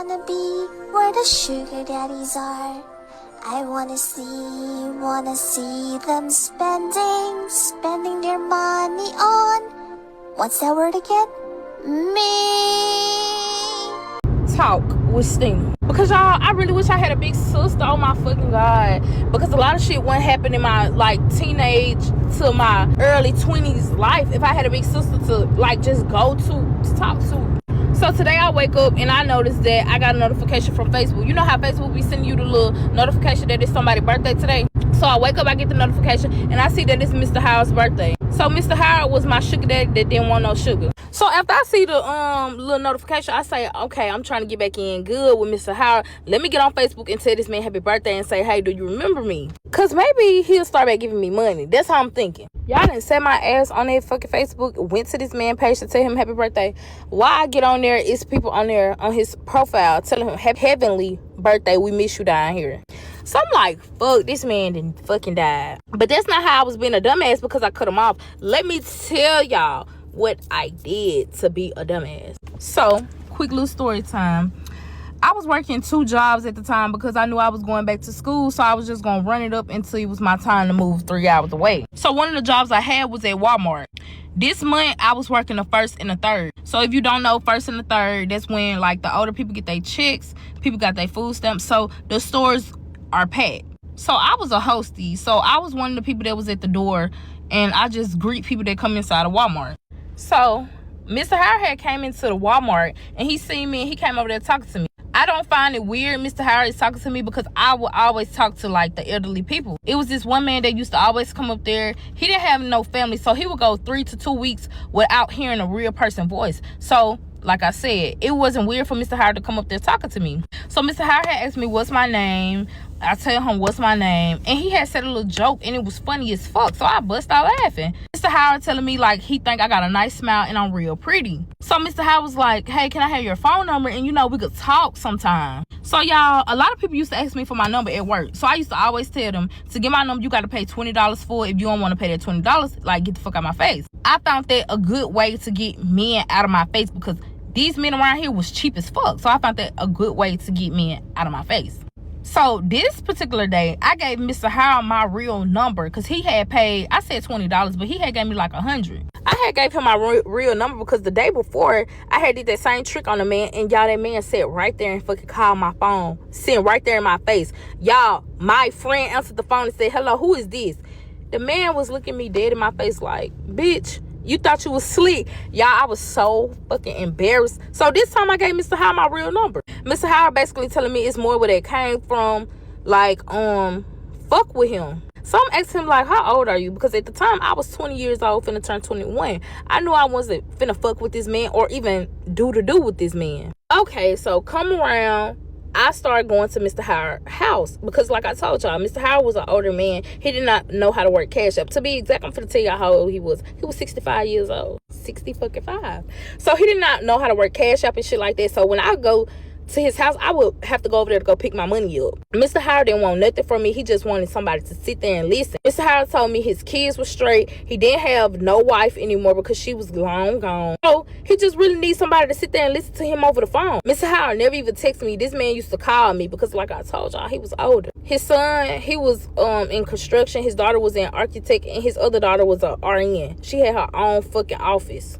Wanna be where the sugar daddies are. I wanna see them spending their money on, what's that word again? Me. Talk with Stina. Because y'all, I really wish I had a big sister. Oh my fucking God. Because a lot of shit wouldn't happen in my teenage to my early 20s life if I had a big sister to just go to talk to. So today I wake up and I noticed that I got a notification from Facebook. You know how Facebook be sending you the little notification that it's somebody's birthday today? So I wake up, I get the notification, and I see that it's Mr. Howard's birthday. So Mr. Howard was my sugar daddy that didn't want no sugar. So after I see the little notification, I say, okay, I'm trying to get back in good with Mr. Howard. Let me get on Facebook and tell this man happy birthday and say, hey, do you remember me? Because maybe he'll start back giving me money. That's how I'm thinking. Y'all done set my ass on that fucking Facebook, went to this man page to tell him happy birthday. Why I get on there, it's people on there on his profile telling him happy heavenly birthday, we miss you down here. So I'm like, fuck, this man didn't fucking die. But that's not how I was being a dumbass because I cut him off. Let me tell y'all what I did to be a dumbass. So, quick little story time. I was working 2 jobs at the time because I knew I was going back to school, so I was just going to run it up until it was my time to move 3 hours away. So one of the jobs I had was at Walmart. This month, I was working the 1st and the 3rd. So if you don't know, 1st and the 3rd, that's when the older people get their checks, people got their food stamps, so the stores are packed. So I was a hostie, so I was one of the people that was at the door, and I just greet people that come inside of Walmart. So Mr. Howard had came into the Walmart, and he seen me, and he came over there talking to me. I don't find it weird Mr. Howard is talking to me because I would always talk to the elderly people. It was this one man that used to always come up there. He didn't have no family, so he would go 3 to 2 weeks without hearing a real person voice. So like I said, it wasn't weird for Mr. Howard to come up there talking to me. So Mr. Howard had asked me what's my name. I tell him what's my name, and he had said a little joke, and it was funny as fuck, so I bust out laughing. Mr. Howard telling me he think I got a nice smile and I'm real pretty. So Mr. Howard was like, hey, can I have your phone number, and we could talk sometime. So y'all, a lot of people used to ask me for my number at work, so I used to always tell them, to get my number you got to pay $20 for it. If you don't want to pay that $20, get the fuck out my face. I found that a good way to get men out of my face because these men around here was cheap as fuck. So I found that a good way to get men out of my face. So this particular day, I gave Mr. Howard my real number because he had paid, I said $20, but he had gave me $100. I had gave him my real number because the day before, I had did that same trick on the man, and y'all, that man sat right there and fucking called my phone, sitting right there in my face. Y'all, my friend answered the phone and said, hello, who is this? The man was looking me dead in my face like, bitch, you thought you was slick. Y'all, I was so fucking embarrassed. So this time I gave Mr. Howard my real number. Mr. Howard basically telling me it's more where that came from. Fuck with him. So I'm asking him how old are you? Because at the time I was 20 years old, finna turn 21. I knew I wasn't finna fuck with this man or even do with this man. Okay, so come around. I started going to Mr. Howard's house because like I told y'all, Mr. Howard was an older man. He did not know how to work Cash App. To be exact, I'm finna tell y'all how old he was. He was 65 years old. 65. So he did not know how to work Cash App and shit like that. So when I go to his house, I would have to go over there to go pick my money up. Mr. Howard didn't want nothing from me. He just wanted somebody to sit there and listen. Mr. Howard told me his kids were straight. He didn't have no wife anymore because she was long gone. So he just really needs somebody to sit there and listen to him over the phone. Mr. Howard never even texted me. This man used to call me because like I told y'all, he was older. His son, he was in construction. His daughter was in architect, and his other daughter was a RN. She had her own fucking office.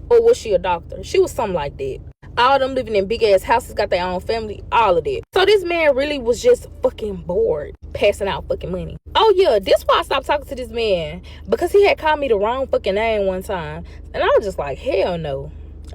Or was she a doctor? She was something like that. All them living in big ass houses, got their own family, all of that. So this man really was just fucking bored, passing out fucking money. Oh yeah, this why I stopped talking to this man, because he had called me the wrong fucking name one time, and I was just like, hell no.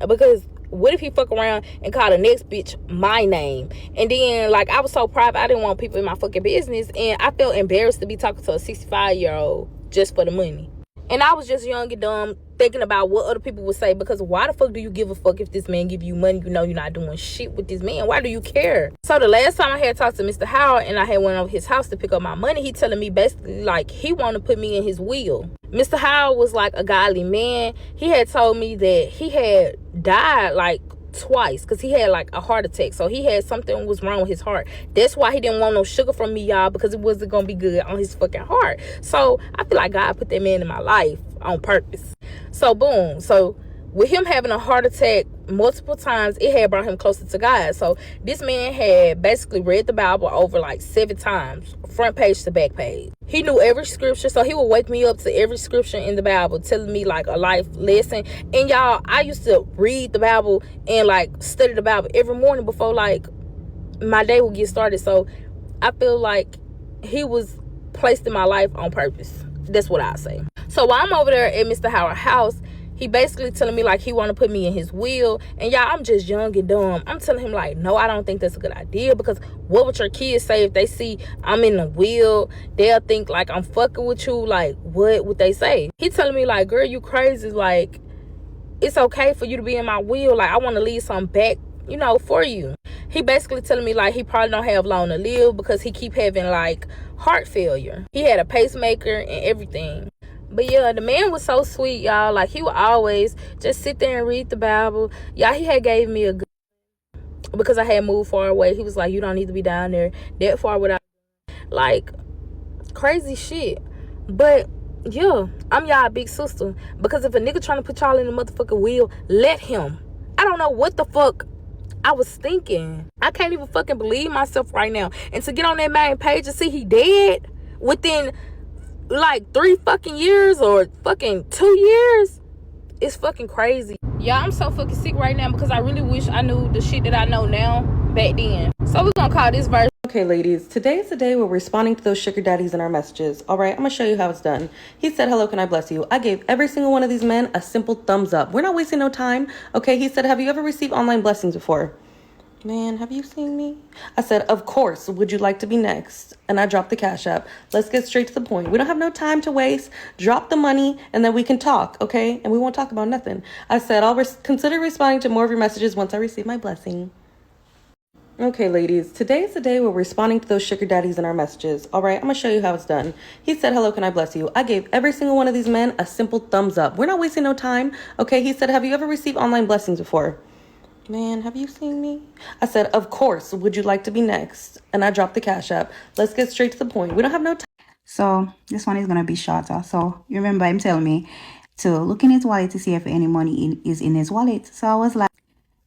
Because what if he fuck around and call the next bitch my name? And then I was so private, I didn't want people in my fucking business, and I felt embarrassed to be talking to a 65-year-old just for the money. And I was just young and dumb, thinking about what other people would say, because why the fuck do you give a fuck if this man give you money? You know you're not doing shit with this man. Why do you care? So the last time I had talked to Mr. Howard and I had went over his house to pick up my money, he telling me basically he wanted to put me in his will. Mr. Howard was a godly man. He had told me that he had died twice because he had a heart attack. So he had something was wrong with his heart. That's why he didn't want no sugar from me, y'all, because it wasn't gonna be good on his fucking heart. So I feel like God put that man in my life on purpose. So boom. So with him having a heart attack multiple times, it had brought him closer to God. So this man had basically read the Bible over like 7 times, front page to back page. He knew every scripture, so he would wake me up to every scripture in the Bible, telling me like a life lesson. And y'all, I used to read the Bible and like study the Bible every morning before like my day would get started. So I feel like he was placed in my life on purpose. That's what I say. So while I'm over there at Mr. Howard's house, he basically telling me like he want to put me in his will. And y'all, I'm just young and dumb. I'm telling him like, no, I don't think that's a good idea, because what would your kids say if they see I'm in the will? They'll think like I'm fucking with you. Like, what would they say? He telling me like, girl, you crazy. Like, it's okay for you to be in my will. Like, I want to leave something back, you know, for you. He basically telling me like he probably don't have long to live because he keep having like heart failure. He had a pacemaker and everything. But yeah, the man was so sweet, y'all. Like, he would always just sit there and read the Bible. Y'all, he had gave me a good, because I had moved far away. He was like, you don't need to be down there that far without, like, crazy shit. But yeah, I'm y'all big sister, because if a nigga trying to put y'all in the motherfucking wheel, let him. I don't know what the fuck I was thinking. I can't even fucking believe myself right now. And to get on that main page and see he dead within like 3 fucking years or fucking 2 years, it's fucking crazy. Yeah, I'm so fucking sick right now because I really wish I knew the shit that I know now back then. So we're gonna call this verse. Okay, ladies, today is the day we're responding to those sugar daddies in our messages. All right, I'm gonna show you how it's done. He said, hello, can I bless you? I gave every single one of these men a simple thumbs up. We're not wasting no time. Okay, he said, have you ever received online blessings before? Man, have you seen me? I said, of course, would you like to be next? And I dropped the Cash App. Let's get straight to the point. We don't have no time to waste. Drop the money and then we can talk, okay? And we won't talk about nothing. I said, I'll consider responding to more of your messages once I receive my blessing. Okay, ladies, today is the day we're responding to those sugar daddies in our messages. All right, I'm gonna show you how it's done. He said, hello, can I bless you? I gave every single one of these men a simple thumbs up. We're not wasting no time, okay? He said, have you ever received online blessings before? Man, have you seen me? I said, of course, would you like to be next? And I dropped the Cash App. Let's get straight to the point. We don't have no time. So this one is going to be shorter. So you remember him telling me to look in his wallet to see if any money is in his wallet. So I was like,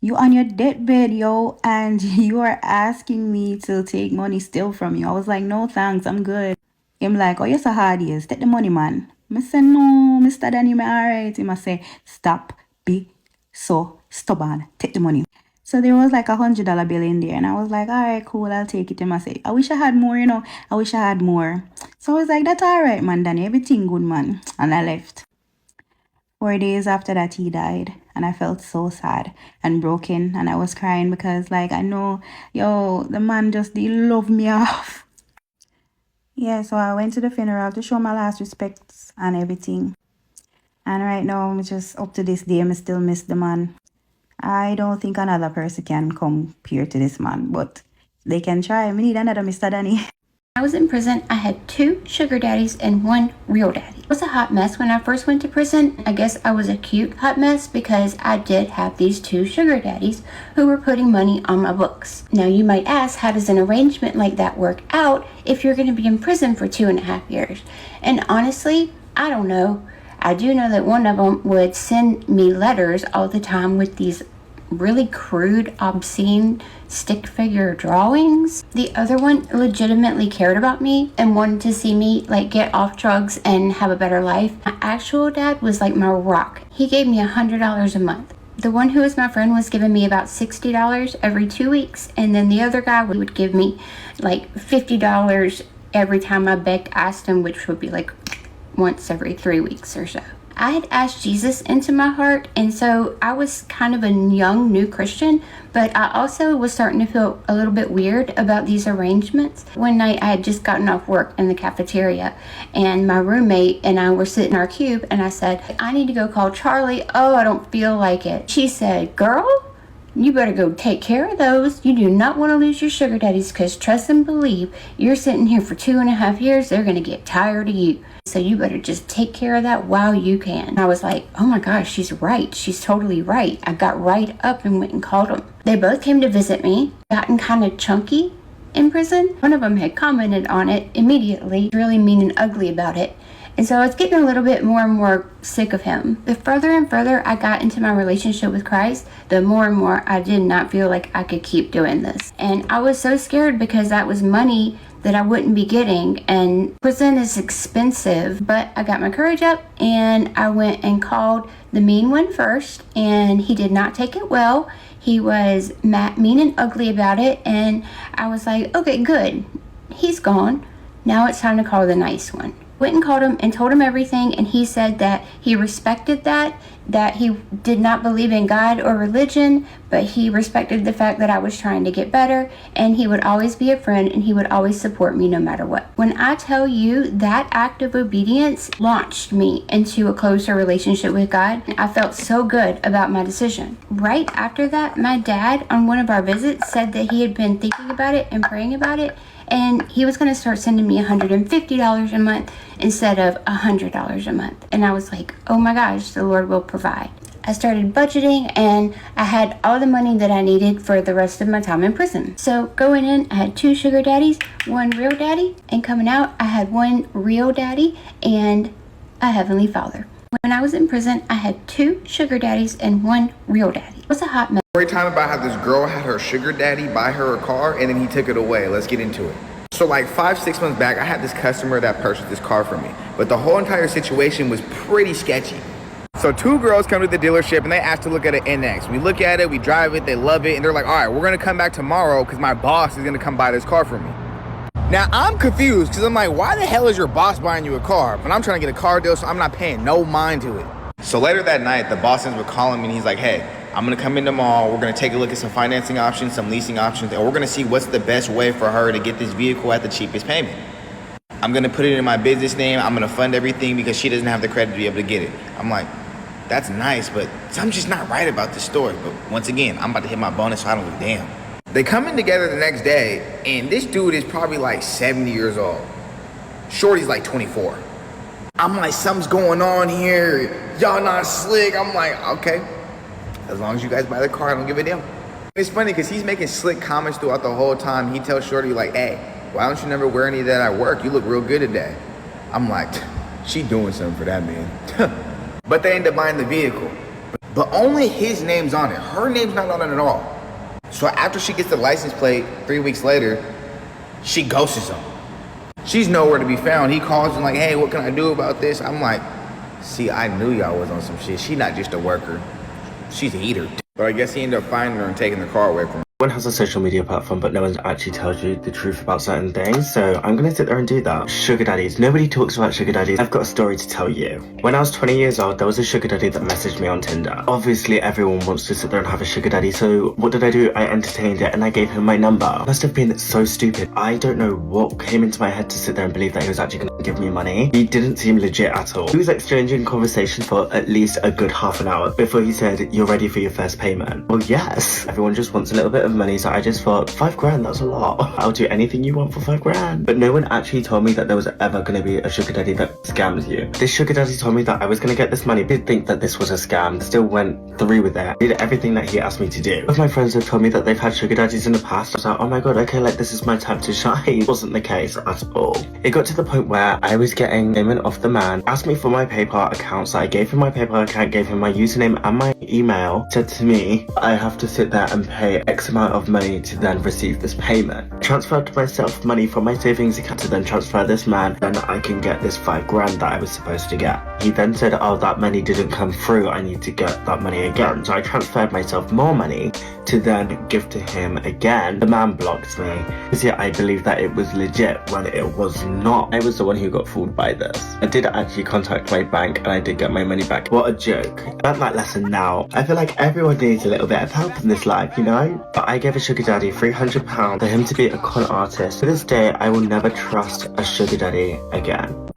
you on your deathbed, yo, and you are asking me to take money still from you. I was like, no thanks, I'm good. Him like, oh, you're so hard, yes, take the money, man. I say, no, Mr. Danny, me alright. Him I say, stop, be so stubborn, take the money. So there was like $100 bill in there, and I was like, all right, cool, I'll take it. And I say, I wish I had more, you know, I wish I had more. So I was like, that's all right, man, Danny, everything good, man. And I left. 4 days after that, he died, and I felt so sad and broken, and I was crying because, like, I know, yo, the man just didn't love me off. Yeah, so I went to the funeral to show my last respects and everything. And right now, I'm just up to this day, I still miss the man. I don't think another person can compare to this man, but they can try. We need another Mr. Danny. I was in prison, I had 2 sugar daddies and 1 real daddy. It was a hot mess when I first went to prison. I guess I was a cute hot mess because I did have these 2 sugar daddies who were putting money on my books. Now you might ask, how does an arrangement like that work out if you're going to be in prison for 2.5 years? And honestly, I don't know. I do know that one of them would send me letters all the time with these really crude, obscene stick figure drawings. The other one legitimately cared about me and wanted to see me like get off drugs and have a better life. My actual dad was like my rock. He gave me $100 a month. The one who was my friend was giving me about $60 every 2 weeks, and then the other guy would give me like $50 every time I asked him, which would be like once every 3 weeks or so. I had asked Jesus into my heart, and so I was kind of a young new Christian, but I also was starting to feel a little bit weird about these arrangements. One night I had just gotten off work in the cafeteria, and my roommate and I were sitting in our cube, and I said, I need to go call Charlie. Oh, I don't feel like it. She said, girl, you better go take care of those. You do not want to lose your sugar daddies, because trust and believe, you're sitting here for 2.5 years, they're going to get tired of you. So you better just take care of that while you can. And I was like, oh my gosh, she's right. She's totally right. I got right up and went and called them. They both came to visit me, gotten kind of chunky in prison. One of them had commented on it immediately, really mean and ugly about it. And so I was getting a little bit more and more sick of him. The further and further I got into my relationship with Christ, the more and more I did not feel like I could keep doing this. And I was so scared because that was money that I wouldn't be getting, and prison is expensive. But I got my courage up and I went and called the mean one first, and he did not take it well. He was mean and ugly about it, and I was like, okay, good, he's gone. Now it's time to call the nice one. Went and called him and told him everything, and he said that he respected that he did not believe in God or religion, but he respected the fact that I was trying to get better, and he would always be a friend, and he would always support me no matter what. When I tell you that act of obedience launched me into a closer relationship with God, I felt so good about my decision. Right after that, my dad on one of our visits said that he had been thinking about it and praying about it, and he was going to start sending me $150 a month instead of $100 a month. And I was like, oh my gosh, the Lord will provide. I started budgeting, and I had all the money that I needed for the rest of my time in prison. So going in, I had 2 sugar daddies, 1 real daddy, and coming out, I had 1 real daddy and a heavenly father. When I was in prison, I had 2 sugar daddies and 1 real daddy. It was a hot mess. Story time about how this girl had her sugar daddy buy her a car and then he took it away. Let's get into it. So like 5-6 months back, I had this customer that purchased this car for me, but the whole entire situation was pretty sketchy. So 2 girls come to the dealership and they ask to look at an NX. We look at it, we drive it, they love it, and they're like, all right, we're gonna come back tomorrow because my boss is gonna come buy this car for me. Now I'm confused because I'm like, why the hell is your boss buying you a car? But I'm trying to get a car deal, so I'm not paying no mind to it. So later that night, the boss ends up calling me and he's like, hey, I'm gonna come in tomorrow, we're gonna take a look at some financing options, some leasing options, and we're gonna see what's the best way for her to get this vehicle at the cheapest payment. I'm gonna put it in my business name, I'm gonna fund everything because she doesn't have the credit to be able to get it. I'm like, that's nice, but I'm just not right about this story. But once again, I'm about to hit my bonus, so I don't give a damn. They come in together the next day, and this dude is probably like 70 years old. Shorty's like 24. I'm like, something's going on here. Y'all not slick. I'm like, okay. As long as you guys buy the car, I don't give a damn. It's funny because he's making slick comments throughout the whole time. He tells Shorty like, hey, why don't you never wear any of that at work? You look real good today. I'm like, she doing something for that man. But they end up buying the vehicle. But only his name's on it. Her name's not on it at all. So after she gets the license plate 3 weeks later, she ghosts him. She's nowhere to be found. He calls and like, hey, what can I do about this? I'm like, see, I knew y'all was on some shit. She not just a worker. She's a eater. But I guess he ended up finding her and taking the car away from her. Everyone has a social media platform, but no one actually tells you the truth about certain things, so I'm gonna sit there and do that. Sugar daddies. Nobody talks about sugar daddies. I've got a story to tell you. When I was 20 years old, there was a sugar daddy that messaged me on Tinder. Obviously, everyone wants to sit there and have a sugar daddy, so what did I do? I entertained it and I gave him my number. Must have been so stupid. I don't know what came into my head to sit there and believe that he was actually gonna give me money. He didn't seem legit at all. He was exchanging conversations for at least a good half an hour before he said, you're ready for your first payment. Well, yes. Everyone just wants a little bit of money, so I just thought, $5 grand, that's a lot. I'll do anything you want for $5 grand. But no one actually told me that there was ever going to be a sugar daddy that scams you. This sugar daddy told me that I was going to get this money. I did think that this was a scam, still went through with it. Did everything that he asked me to do. One of my friends have told me that they've had sugar daddies in the past. I was like, oh my god, okay, like this is my time to shine. It wasn't the case at all. It got to the point where I was getting payment off the man, asked me for my PayPal account, so I gave him my PayPal account, gave him my username and my email, said to me, I have to sit there and pay X amount of money to then receive this payment. Transferred myself money from my savings account to then transfer this man, then I can get this $5 grand that I was supposed to get. He then said, oh, that money didn't come through, I need to get that money again. So I transferred myself more money to then give to him again. The man blocked me because yeah, I believe that it was legit when it was not. I was the one who got fooled by this. I did actually contact my bank and I did get my money back. What a joke. About that lesson now, I feel like everyone needs a little bit of help in this life, you know? But I gave a sugar daddy £300 for him to be a con artist. To this day, I will never trust a sugar daddy again.